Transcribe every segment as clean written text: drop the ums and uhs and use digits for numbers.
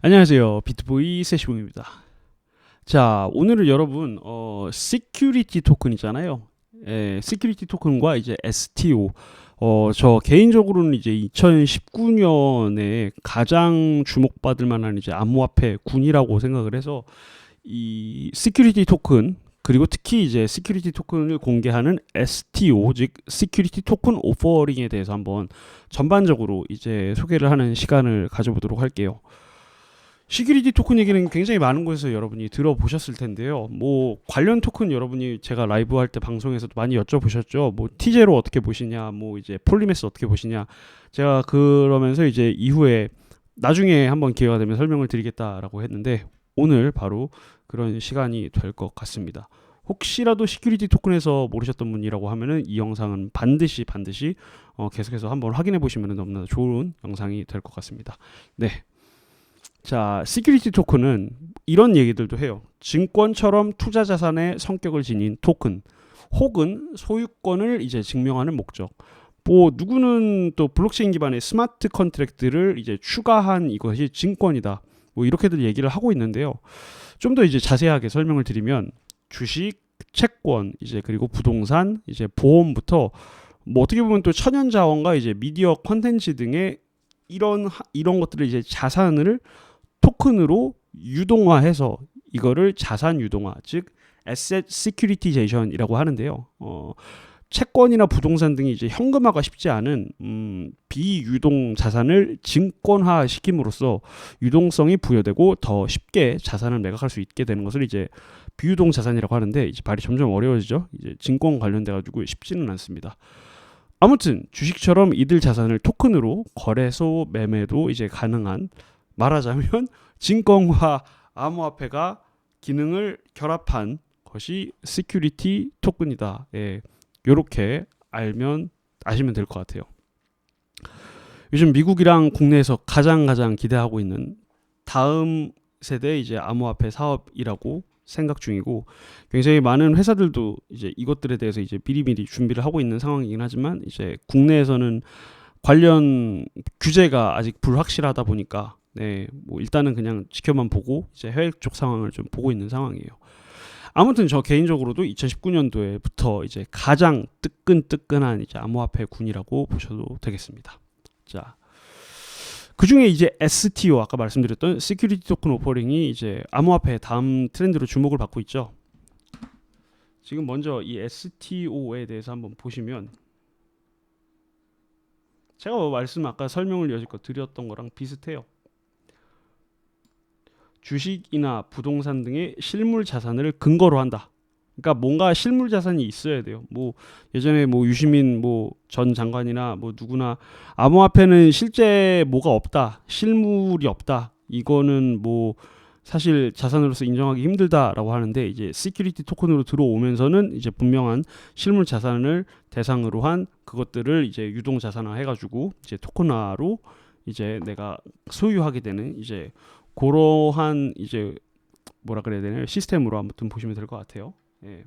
안녕하세요. 비트보이 세시봉입니다. 자, 오늘은 여러분 시큐리티 토큰이잖아요. 시큐리티 토큰과 이제 STO. 저 개인적으로는 이제 2019년에 가장 주목받을 만한 이제 암호화폐 군이라고 생각을 해서 이 시큐리티 토큰 그리고 특히 이제 시큐리티 토큰을 공개하는 STO 즉 시큐리티 토큰 오퍼링에 대해서 한번 전반적으로 이제 소개를 하는 시간을 가져보도록 할게요. 시큐리티 토큰 얘기는 굉장히 많은 곳에서 여러분이 들어보셨을 텐데요. 뭐 관련 토큰 여러분이 제가 라이브 할 때 방송에서도 많이 여쭤보셨죠. 뭐 티제로 어떻게 보시냐, 뭐 이제 폴리메스 어떻게 보시냐. 제가 그러면서 이제 이후에 나중에 한번 기회가 되면 설명을 드리겠다라고 했는데 오늘 바로 그런 시간이 될 것 같습니다. 혹시라도 시큐리티 토큰에서 모르셨던 분이라고 하면은 이 영상은 반드시 계속해서 한번 확인해 보시면 너무나 좋은 영상이 될 것 같습니다. 네. 자, 시큐리티 토큰은 이런 얘기들도 해요. 증권처럼 투자 자산의 성격을 지닌 토큰 혹은 소유권을 이제 증명하는 목적. 뭐 누구는 또 블록체인 기반의 스마트 컨트랙트를 이제 추가한 이것이 증권이다. 뭐 이렇게들 얘기를 하고 있는데요. 좀 더 이제 자세하게 설명을 드리면 주식, 채권, 이제 그리고 부동산, 이제 보험부터 뭐 어떻게 보면 또 천연자원과 이제 미디어 컨텐츠 등의 이런 것들을 이제 자산을 토큰으로 유동화해서 이거를 자산 유동화, 즉 asset securitization이라고 하는데요. 채권이나 부동산 등이 이제 현금화가 쉽지 않은 비유동 자산을 증권화 시킴으로써 유동성이 부여되고 더 쉽게 자산을 매각할 수 있게 되는 것을 이제 비유동 자산이라고 하는데 이제 말이 점점 어려워지죠. 이제 증권 관련돼 가지고 쉽지는 않습니다. 아무튼 주식처럼 이들 자산을 토큰으로 거래소 매매도 이제 가능한, 말하자면 증권과 암호화폐가 기능을 결합한 것이 시큐리티 토큰이다. 예, 이렇게 아시면 될 것 같아요. 요즘 미국이랑 국내에서 가장 기대하고 있는 다음 세대 이제 암호화폐 사업이라고 생각 중이고, 굉장히 많은 회사들도 이제 이것들에 대해서 이제 미리미리 준비를 하고 있는 상황이긴 하지만 이제 국내에서는 관련 규제가 아직 불확실하다 보니까 뭐 일단은 그냥 지켜만 보고 이제 해외 쪽 상황을 좀 보고 있는 상황이에요. 아무튼 저 개인적으로도 2019년도에부터 이제 가장 뜨끈뜨끈한 이제 암호화폐 군이라고 보셔도 되겠습니다. 자, 그 중에 이제 STO 아까 말씀드렸던 시큐리티 토큰 오퍼링이 이제 암호화폐의 다음 트렌드로 주목을 받고 있죠. 지금 먼저 이 STO에 대해서 한번 보시면 제가 아까 설명을 여지껏 드렸던 거랑 비슷해요. 주식이나 부동산 등의 실물 자산을 근거로 한다. 그러니까 뭔가 실물 자산이 있어야 돼요. 뭐 예전에 뭐 유시민 뭐 전 장관이나 뭐 누구나 암호화폐는 실제 뭐가 없다, 실물이 없다. 이거는 뭐 사실 자산으로서 인정하기 힘들다라고 하는데 이제 시큐리티 토큰으로 들어오면서는 이제 분명한 실물 자산을 대상으로 한 그것들을 이제 유동 자산화 해가지고 이제 토큰화로 이제 내가 소유하게 되는 이제 그러한 이제 뭐라 그래야 되나요? 시스템으로 아무튼 보시면 될 것 같아요. 예.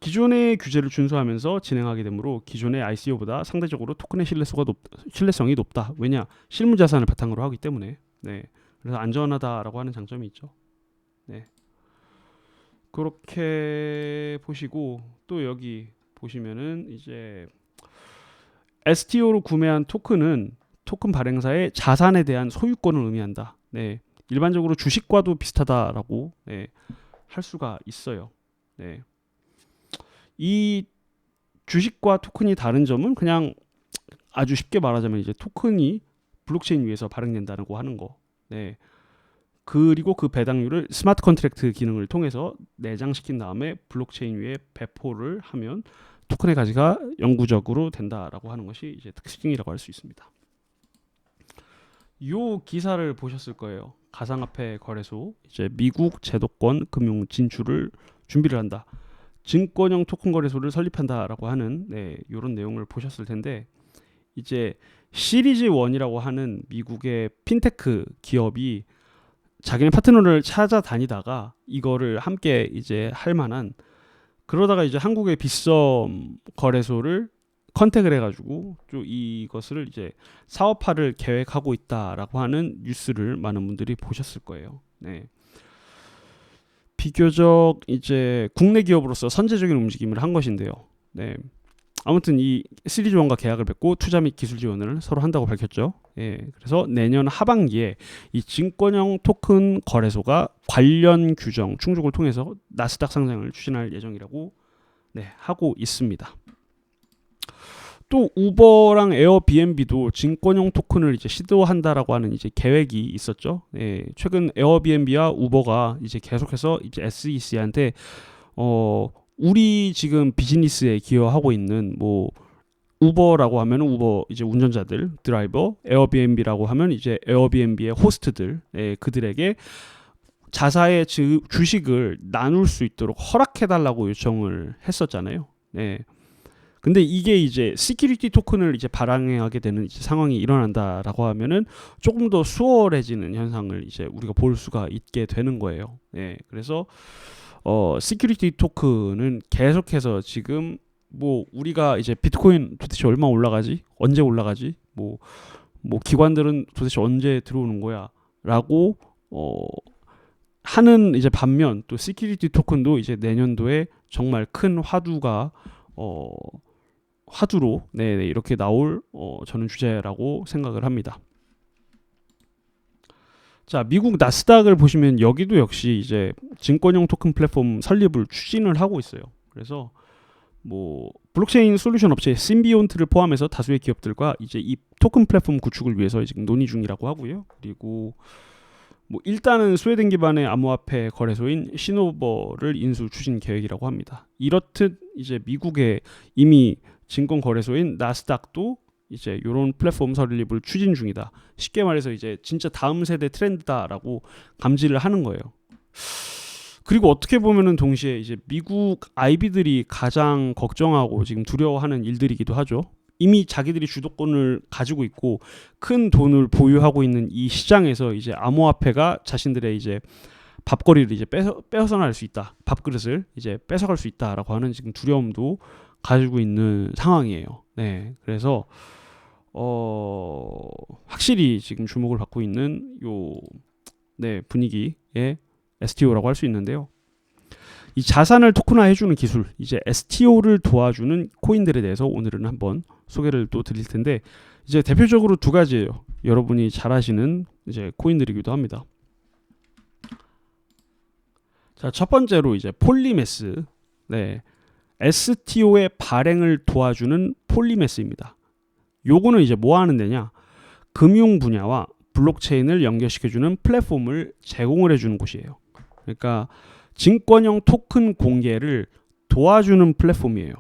기존의 규제를 준수하면서 진행하게 되므로 기존의 ICO보다 상대적으로 토큰의 신뢰성이 높다. 왜냐? 실물 자산을 바탕으로 하기 때문에. 네. 그래서 안전하다라고 하는 장점이 있죠. 네. 그렇게 보시고 또 여기 보시면은 이제 STO로 구매한 토큰은 토큰 발행사의 자산에 대한 소유권을 의미한다. 네. 일반적으로 주식과도 비슷하다라고 할 수가 있어요. 네. 이 주식과 토큰이 다른 점은 그냥 아주 쉽게 말하자면 이제 토큰이 블록체인 위에서 발행된다고 하는 거. 네. 그리고 그 배당률을 스마트 컨트랙트 기능을 통해서 내장시킨 다음에 블록체인 위에 배포를 하면 토큰의 가치가 영구적으로 된다라고 하는 것이 이제 특징이라고 할 수 있습니다. 요 기사를 보셨을 거예요. 가상화폐 거래소 이제 미국 제도권 금융 진출을 준비를 한다. 증권형 토큰 거래소를 설립한다라고 하는 이런 내용을 보셨을 텐데 이제 시리즈 1이라고 하는 미국의 핀테크 기업이 자기네 파트너를 찾아다니다가 이거를 함께 이제 할 만한, 그러다가 이제 한국의 빗썸 거래소를 컨택을 해가지고 좀 이것을 이제 사업화를 계획하고 있다라고 하는 뉴스를 많은 분들이 보셨을 거예요. 네. 비교적 이제 국내 기업으로서 선제적인 움직임을 한 것인데요. 네. 아무튼 이 시리즈원과 계약을 맺고 투자 및 기술 지원을 서로 한다고 밝혔죠. 예, 그래서 내년 하반기에 이 증권형 토큰 거래소가 관련 규정 충족을 통해서 나스닥 상장을 추진할 예정이라고 하고 있습니다. 또 우버랑 에어비앤비도 증권형 토큰을 이제 시도한다라고 하는 이제 계획이 있었죠. 예, 최근 에어비앤비와 우버가 이제 계속해서 이제 SEC한테 우리 지금 비즈니스에 기여하고 있는 뭐 우버라고 하면 우버 이제 운전자들 드라이버, 에어비앤비라고 하면 이제 에어비앤비의 호스트들, 그들에게 자사의 주식을 나눌 수 있도록 허락해달라고 요청을 했었잖아요. 네. 근데 이게 이제 시큐리티 토큰을 이제 발행하게 되는 이제 상황이 일어난다라고 하면은 조금 더 수월해지는 현상을 이제 우리가 볼 수가 있게 되는 거예요. 네. 그래서 시큐리티 토큰은 계속해서 지금 뭐 우리가 이제 비트코인 도대체 얼마 올라가지? 언제 올라가지? 뭐 기관들은 도대체 언제 들어오는 거야?라고 하는 이제 반면 또 시큐리티 토큰도 이제 내년도에 정말 큰 화두로 이렇게 나올 저는 주제라고 생각을 합니다. 자, 미국 나스닥을 보시면 여기도 역시 이제 증권형 토큰 플랫폼 설립을 추진을 하고 있어요. 그래서 뭐 블록체인 솔루션 업체 심비온트를 포함해서 다수의 기업들과 이제 이 토큰 플랫폼 구축을 위해서 지금 논의 중이라고 하고요. 그리고 뭐 일단은 스웨덴 기반의 암호화폐 거래소인 시노버를 인수 추진 계획이라고 합니다. 이렇듯 이제 미국의 이미 증권 거래소인 나스닥도 이제 이런 플랫폼 설립을 추진 중이다. 쉽게 말해서 이제 진짜 다음 세대 트렌드다라고 감지를 하는 거예요. 그리고 어떻게 보면은 동시에 이제 미국 IB들이 가장 걱정하고 지금 두려워하는 일들이기도 하죠. 이미 자기들이 주도권을 가지고 있고 큰 돈을 보유하고 있는 이 시장에서 이제 암호화폐가 자신들의 이제 밥거리를 이제 빼앗아날 수 있다. 밥그릇을 이제 뺏어갈 수 있다라고 하는 지금 두려움도 가지고 있는 상황이에요. 네, 그래서 확실히 지금 주목을 받고 있는 분위기의 STO라고 할 수 있는데요. 이 자산을 토큰화 해주는 기술, 이제 STO를 도와주는 코인들에 대해서 오늘은 한번 소개를 또 드릴 텐데, 이제 대표적으로 두 가지예요. 여러분이 잘 아시는 이제 코인들이기도 합니다. 자, 첫 번째로 이제 폴리메스, STO의 발행을 도와주는 폴리메스입니다. 요거는 이제 뭐 하는 데냐? 금융 분야와 블록체인을 연결시켜주는 플랫폼을 제공을 해주는 곳이에요. 그러니까 증권형 토큰 공개를 도와주는 플랫폼이에요.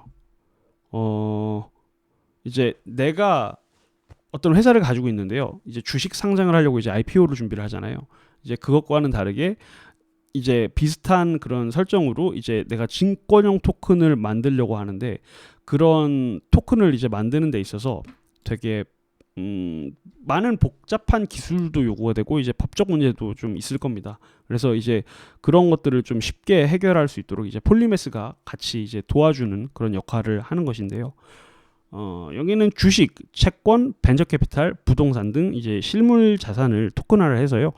이제 내가 어떤 회사를 가지고 있는데요. 이제 주식 상장을 하려고 이제 IPO를 준비를 하잖아요. 이제 그것과는 다르게 이제 비슷한 그런 설정으로 이제 내가 증권형 토큰을 만들려고 하는데, 그런 토큰을 이제 만드는 데 있어서 되게 많은 복잡한 기술도 요구가 되고 이제 법적 문제도 좀 있을 겁니다. 그래서 이제 그런 것들을 좀 쉽게 해결할 수 있도록 이제 폴리메스가 같이 이제 도와주는 그런 역할을 하는 것인데요. 여기는 주식, 채권, 벤처캐피탈, 부동산 등 이제 실물 자산을 토큰화를 해서요,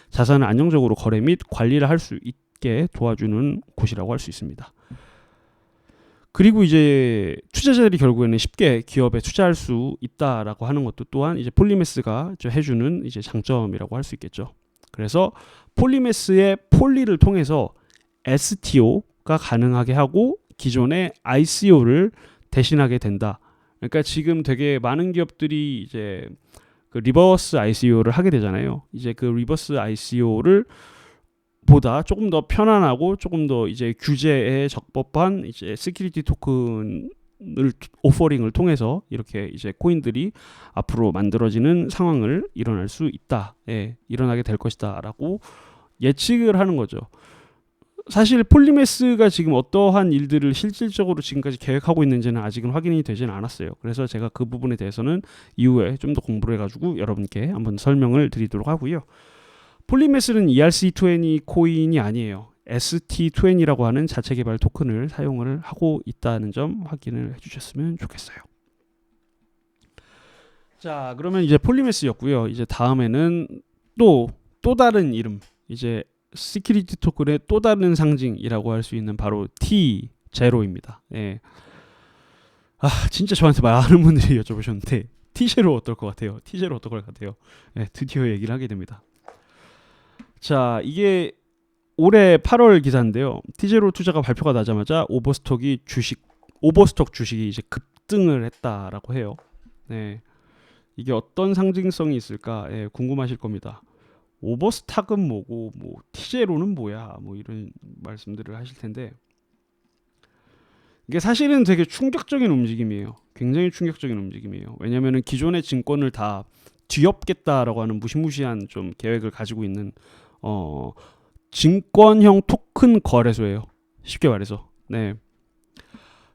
자산을 안정적으로 거래 및 관리를 할 수 있게 도와주는 곳이라고 할 수 있습니다. 그리고 이제 투자자들이 결국에는 쉽게 기업에 투자할 수 있다라고 하는 것도 또한 이제 폴리메스가 해주는 이제 장점이라고 할 수 있겠죠. 그래서 폴리메스의 폴리를 통해서 STO가 가능하게 하고 기존의 ICO를 대신하게 된다. 그러니까 지금 되게 많은 기업들이 이제 그 리버스 ICO를 하게 되잖아요. 이제 그 리버스 ICO를 보다 조금 더 편안하고 조금 더 이제 규제에 적법한 이제 시큐리티 토큰을 오퍼링을 통해서 이렇게 이제 코인들이 앞으로 만들어지는 상황을 일어날 수 있다. 일어나게 될 것이다라고 예측을 하는 거죠. 사실 폴리메스가 지금 어떠한 일들을 실질적으로 지금까지 계획하고 있는지는 아직은 확인이 되지는 않았어요. 그래서 제가 그 부분에 대해서는 이후에 좀 더 공부를 해가지고 여러분께 한번 설명을 드리도록 하고요. 폴리메스는 ERC20 코인이 아니에요. ST20이라고 하는 자체 개발 토큰을 사용을 하고 있다는 점 확인을 해주셨으면 좋겠어요. 자, 그러면 이제 폴리메스였고요. 이제 다음에는 또 다른 이름, 이제 시큐리티 토큰의 또 다른 상징이라고 할 수 있는 바로 T0입니다. 예. 진짜 저한테 많은 분들이 여쭤보셨는데 T0 어떨 것 같아요? T0 어떨 것 같아요? 예, 드디어 얘기를 하게 됩니다. 자, 이게 올해 8월 기사인데요. T0 투자가 발표가 나자마자 오버스톡 주식이 이제 급등을 했다라고 해요. 네. 이게 어떤 상징성이 있을까? 예, 궁금하실 겁니다. 오버스탁은 뭐고, 뭐 T0는 뭐야? 뭐 이런 말씀들을 하실 텐데, 이게 사실은 되게 충격적인 움직임이에요. 굉장히 충격적인 움직임이에요. 왜냐면은 기존의 증권을 다 뒤엎겠다라고 하는 무시무시한 좀 계획을 가지고 있는 증권형 토큰 거래소예요. 쉽게 말해서. 네.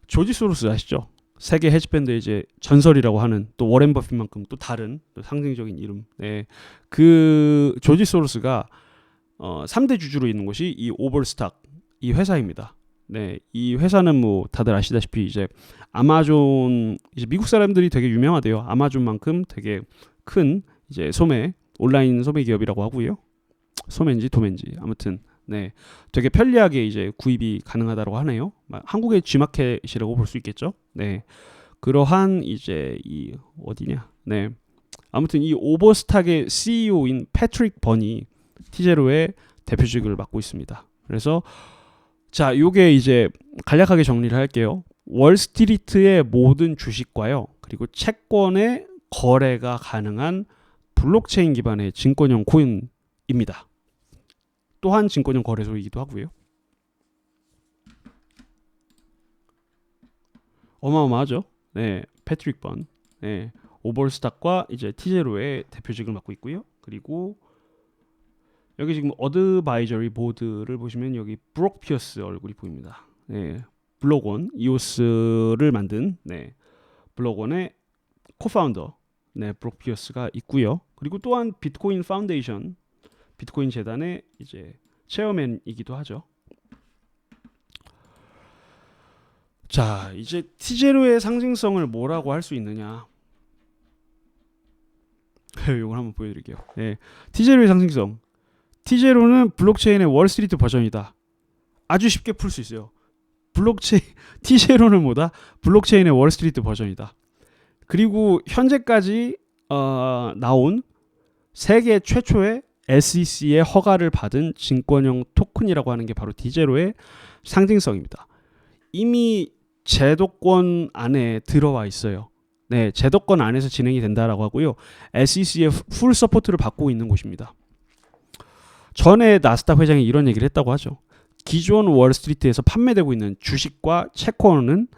조지 소로스 아시죠? 세계 헤지펀드의 이제 전설이라고 하는 또 워렌 버핏만큼 또 다른 또 상징적인 이름. 네. 그 조지 소로스가 3대 주주로 있는 곳이 이 오버스탁 이 회사입니다. 네. 이 회사는 뭐 다들 아시다시피 이제 아마존, 이제 미국 사람들이 되게 유명하대요. 아마존만큼 되게 큰 이제 온라인 소매 기업이라고 하고요. 소매인지 도매인지 아무튼 네, 되게 편리하게 이제 구입이 가능하다고 하네요. 한국의 G마켓이라고 볼 수 있겠죠. 네, 그러한 이제 이 어디냐, 네, 아무튼 이 오버스탁의 CEO인 패트릭 번이 T0의 대표직을 맡고 있습니다. 그래서 자, 요게 이제 간략하게 정리를 할게요. 월스트리트의 모든 주식과요, 그리고 채권의 거래가 가능한 블록체인 기반의 증권형 코인입니다. 또한 증권형 거래소이기도 하고요. 어마어마하죠. 네, 패트릭 번, 네, 오버스탁과 이제 T0의 대표직을 맡고 있고요. 그리고 여기 지금 어드바이저리 보드를 보시면 여기 브록 피어스 얼굴이 보입니다. 네, 블록원 이오스를 만든 블록원의 코파운더 브록 피어스가 있고요. 그리고 또한 비트코인 파운데이션, 비트코인 재단의 이제 체어맨이기도 하죠. 자, 이제 T0의 상징성을 뭐라고 할 수 있느냐? 이걸 한번 보여드릴게요. 네, T0의 상징성. T0는 블록체인의 월스트리트 버전이다. 아주 쉽게 풀 수 있어요. T0는 뭐다? 블록체인의 월스트리트 버전이다. 그리고 현재까지 나온 세계 최초의 SEC의 허가를 받은 증권형 토큰이라고 하는 게 바로 T0의 상징성입니다. 이미 제도권 안에 들어와 있어요. 네, 제도권 안에서 진행이 된다라고 하고요. SEC의 풀 서포트를 받고 있는 곳입니다. 전에 나스닥 회장이 이런 얘기를 했다고 하죠. 기존 월스트리트에서 판매되고 있는 주식과 채권은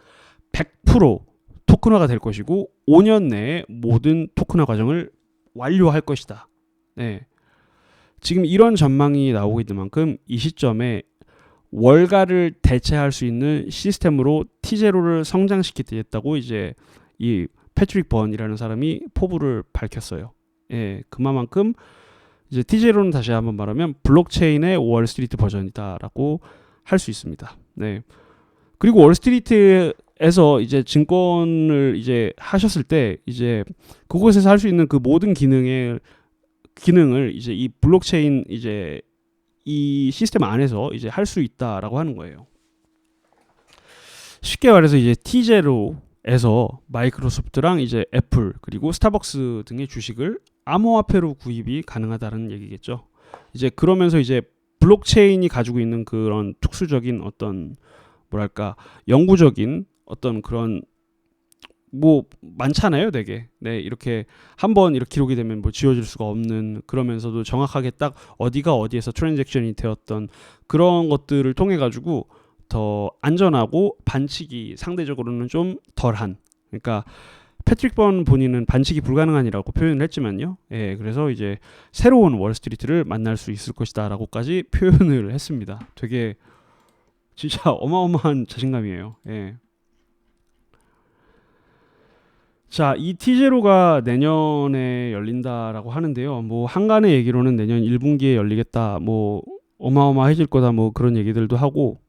100% 토큰화가 될 것이고 5년 내에 모든 토큰화 과정을 완료할 것이다. 네. 지금 이런 전망이 나오고 있는 만큼 이 시점에 월가를 대체할 수 있는 시스템으로 T0를 성장시키겠다고 이제 이 패트릭 번이라는 사람이 포부를 밝혔어요. 예, 그만큼 이제 T0는 다시 한번 말하면 블록체인의 월스트리트 버전이다라고 할 수 있습니다. 네. 그리고 월스트리트에서 이제 증권을 이제 하셨을 때 이제 그곳에서 할 수 있는 그 모든 기능을 이제 이 블록체인 이제 이 시스템 안에서 이제 할 수 있다라고 하는 거예요. 쉽게 말해서 이제 T0에서 마이크로소프트랑 이제 애플 그리고 스타벅스 등의 주식을 암호화폐로 구입이 가능하다는 얘기겠죠. 이제 그러면서 이제 블록체인이 가지고 있는 그런 특수적인 어떤 뭐랄까 영구적인 어떤 그런 뭐 많잖아요, 되게. 네, 이렇게 한번 이렇게 기록이 되면 뭐 지워질 수가 없는, 그러면서도 정확하게 딱 어디가 어디에서 트랜잭션이 되었던 그런 것들을 통해 가지고 더 안전하고 반칙이 상대적으로는 좀 덜한. 그러니까 패트릭 번 본인은 반칙이 불가능한이라고 표현을 했지만요. 예, 그래서 이제 새로운 월스트리트를 만날 수 있을 것이다라고까지 표현을 했습니다. 되게 진짜 어마어마한 자신감이에요. 예. 자, 이 T0가 내년에 열린다라고 하는데요. 뭐 한간의 얘기로는 내년 1분기에 열리겠다. 뭐 어마어마해질 거다. 뭐 그런 얘기들도 하고.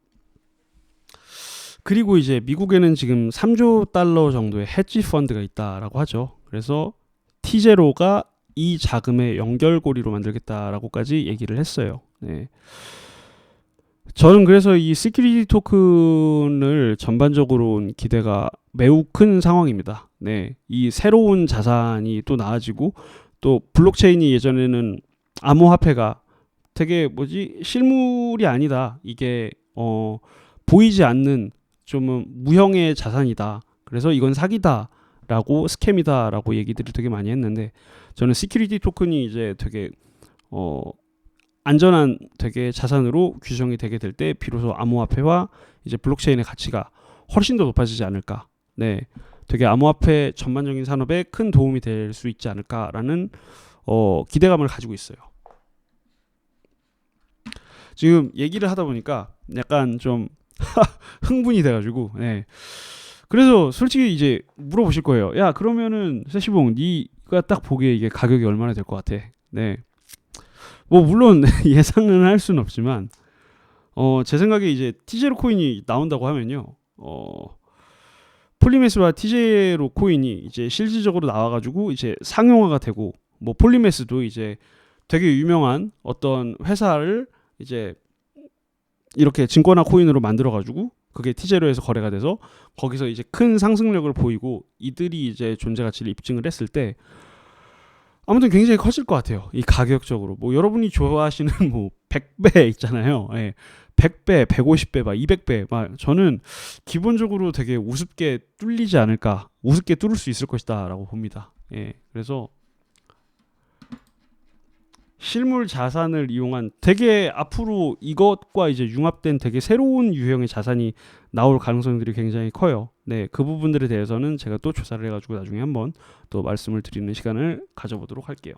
그리고 이제 미국에는 지금 3조 달러 정도의 헤지 펀드가 있다라고 하죠. 그래서 T0가 이 자금의 연결고리로 만들겠다라고까지 얘기를 했어요. 네. 저는 그래서 이 시큐리티 토큰을 전반적으로 기대가 매우 큰 상황입니다. 네. 이 새로운 자산이 또 나아지고 또 블록체인이 예전에는 암호화폐가 되게 실물이 아니다. 이게 보이지 않는 좀 무형의 자산이다. 그래서 이건 사기다라고 스캠이다라고 얘기들을 되게 많이 했는데 저는 시큐리티 토큰이 이제 되게 안전한 되게 자산으로 규정이 되게 될 때 비로소 암호화폐와 이제 블록체인의 가치가 훨씬 더 높아지지 않을까. 네. 되게 암호화폐 전반적인 산업에 큰 도움이 될 수 있지 않을까라는 기대감을 가지고 있어요. 지금 얘기를 하다 보니까 약간 좀 흥분이 돼가지고, 네. 그래서 솔직히 이제 물어보실 거예요. 야, 그러면은 세시봉, 네가 딱 보기에 이게 가격이 얼마나 될 것 같아? 네. 뭐 물론 예상은 할 수는 없지만, 제 생각에 이제 T0 코인이 나온다고 하면요, 폴리메스와 T0 코인이 이제 실질적으로 나와가지고 이제 상용화가 되고, 뭐 폴리메스도 이제 되게 유명한 어떤 회사를 이제 이렇게 증권화 코인으로 만들어가지고 그게 T0에서 거래가 돼서 거기서 이제 큰 상승력을 보이고 이들이 이제 존재 가치를 입증을 했을 때 아무튼 굉장히 커질 것 같아요. 이 가격적으로 뭐 여러분이 좋아하시는 뭐 100배 있잖아요. 예. 100배, 150배, 막 200배, 막 저는 기본적으로 되게 우습게 뚫리지 않을까, 우습게 뚫을 수 있을 것이다라고 봅니다. 예. 그래서 실물 자산을 이용한 되게 앞으로 이것과 이제 융합된 되게 새로운 유형의 자산이 나올 가능성들이 굉장히 커요. 네, 그 부분들에 대해서는 제가 또 조사를 해가지고 나중에 한번 또 말씀을 드리는 시간을 가져보도록 할게요.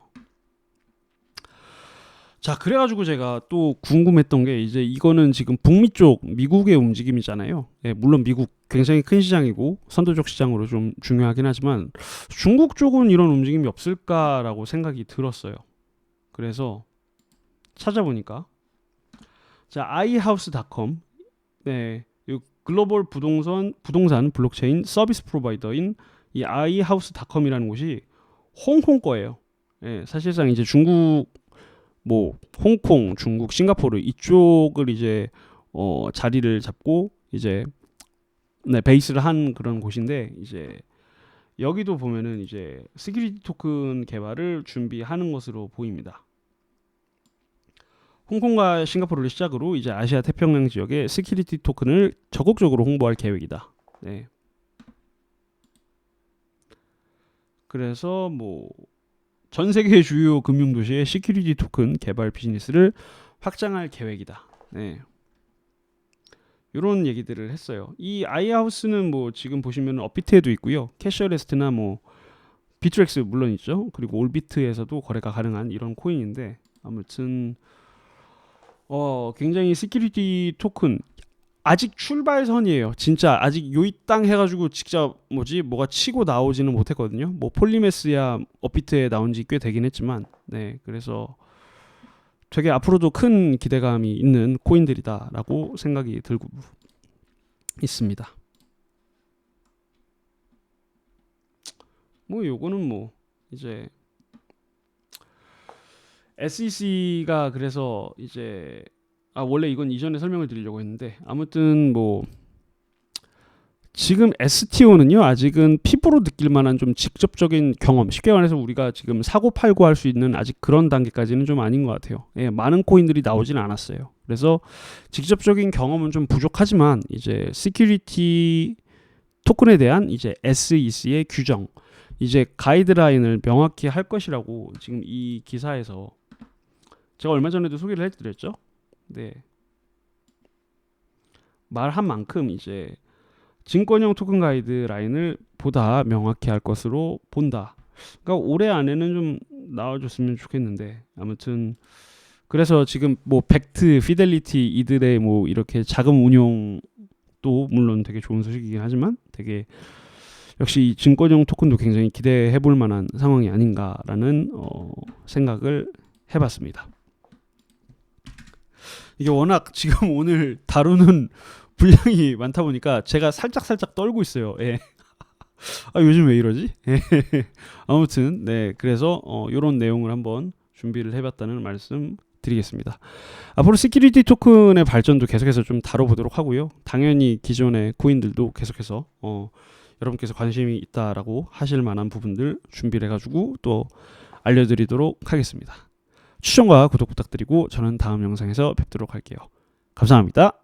자, 그래가지고 제가 또 궁금했던 게 이제 이거는 지금 북미 쪽 미국의 움직임이잖아요. 네, 물론 미국 굉장히 큰 시장이고 선도적 시장으로 좀 중요하긴 하지만 중국 쪽은 이런 움직임이 없을까라고 생각이 들었어요. 그래서 찾아보니까 자 ihouse.com 네, 이 글로벌 부동산 블록체인 서비스 프로바이더인 이 ihouse.com이라는 곳이 홍콩 거예요. 네, 사실상 이제 중국 뭐 홍콩, 중국, 싱가포르 이쪽을 이제 자리를 잡고 이제 네, 베이스를 한 그런 곳인데 이제 여기도 보면은 이제 시큐리티 토큰 개발을 준비하는 것으로 보입니다. 홍콩과 싱가포르를 시작으로 이제 아시아 태평양 지역에 시큐리티 토큰을 적극적으로 홍보할 계획이다. 네. 그래서 뭐 전 세계 주요 금융 도시의 시큐리티 토큰 개발 비즈니스를 확장할 계획이다. 네. 이런 얘기들을 했어요. 이 아이하우스는 뭐 지금 보시면 업비트에도 있고요. 캐셔레스트나 뭐 비트렉스 물론 있죠. 그리고 올비트에서도 거래가 가능한 이런 코인인데 아무튼 굉장히 시큐리티 토큰 아직 출발선이에요. 진짜 아직 요이 땅 해가지고 직접 뭐가 치고 나오지는 못했거든요. 뭐 폴리메스야 업비트에 나온 지 꽤 되긴 했지만 네, 그래서 되게 앞으로도 큰 기대감이 있는 코인들이다라고 생각이 들고 있습니다. 뭐 요거는 뭐 이제 SEC가 그래서 이제 원래 이건 이전에 설명을 드리려고 했는데 아무튼 뭐 지금 STO는요 아직은 피부로 느낄 만한 좀 직접적인 경험, 쉽게 말해서 우리가 지금 사고 팔고 할 수 있는 아직 그런 단계까지는 좀 아닌 것 같아요. 예, 많은 코인들이 나오진 않았어요. 그래서 직접적인 경험은 좀 부족하지만 이제 시큐리티 토큰에 대한 이제 SEC의 규정, 이제 가이드라인을 명확히 할 것이라고 지금 이 기사에서 제가 얼마 전에도 소개를 해드렸죠. 네. 말한 만큼 이제 증권형 토큰 가이드라인을 보다 명확히 할 것으로 본다. 그러니까 올해 안에는 좀 나와줬으면 좋겠는데 아무튼 그래서 지금 뭐 벡트, 피델리티 이들의 뭐 이렇게 자금 운용도 물론 되게 좋은 소식이긴 하지만 되게 역시 증권형 토큰도 굉장히 기대해볼 만한 상황이 아닌가라는 생각을 해봤습니다. 이게 워낙 지금 오늘 다루는 분량이 많다 보니까 제가 살짝 떨고 있어요. 예. 아, 요즘 왜 이러지? 아무튼 네, 그래서 이런 내용을 한번 준비를 해봤다는 말씀 드리겠습니다. 앞으로 시큐리티 토큰의 발전도 계속해서 좀 다뤄보도록 하고요. 당연히 기존의 코인들도 계속해서 여러분께서 관심이 있다라고 하실 만한 부분들 준비를 해가지고 또 알려드리도록 하겠습니다. 추천과 구독 부탁드리고 저는 다음 영상에서 뵙도록 할게요. 감사합니다.